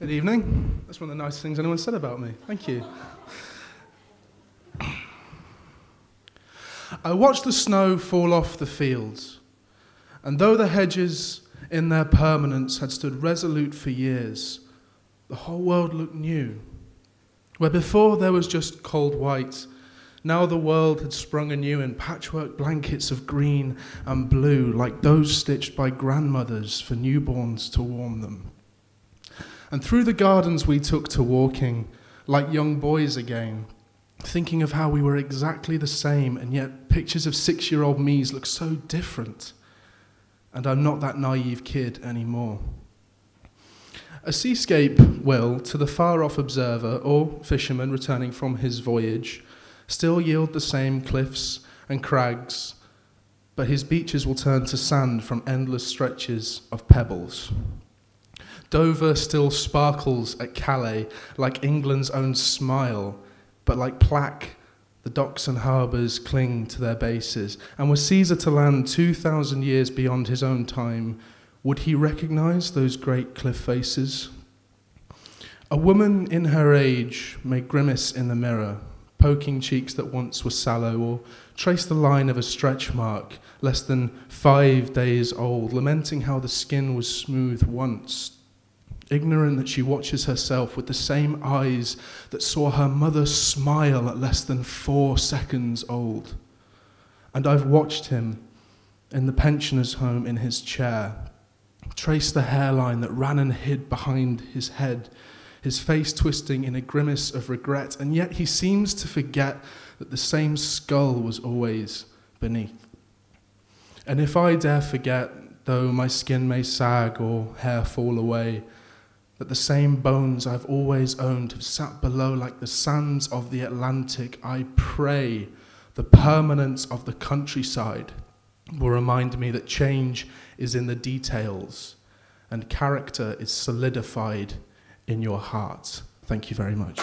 Good evening. That's one of the nicest things anyone said about me. Thank you. I watched the snow fall off the fields, and though the hedges in their permanence had stood resolute for years, the whole world looked new. Where before there was just cold white, now the world had sprung anew in patchwork blankets of green and blue, like those stitched by grandmothers for newborns to warm them. And through the gardens we took to walking, like young boys again, thinking of how we were exactly the same, and yet pictures of 6-year-old me's look so different. And I'm not that naive kid anymore. A seascape will, to the far-off observer or fisherman returning from his voyage, still yield the same cliffs and crags, but his beaches will turn to sand from endless stretches of pebbles. Dover still sparkles at Calais like England's own smile, but like plaque, the docks and harbours cling to their bases. And were Caesar to land 2,000 years beyond his own time, would he recognise those great cliff faces? A woman in her age may grimace in the mirror, poking cheeks that once were sallow, or trace the line of a stretch mark less than 5 days old, lamenting how the skin was smooth once, ignorant that she watches herself with the same eyes that saw her mother smile at less than 4 seconds old. And I've watched him in the pensioner's home in his chair, trace the hairline that ran and hid behind his head, his face twisting in a grimace of regret, and yet he seems to forget that the same skull was always beneath. And if I dare forget, though my skin may sag or hair fall away, that the same bones I've always owned have sat below like the sands of the Atlantic, I pray the permanence of the countryside will remind me that change is in the details and character is solidified in your heart. Thank you very much.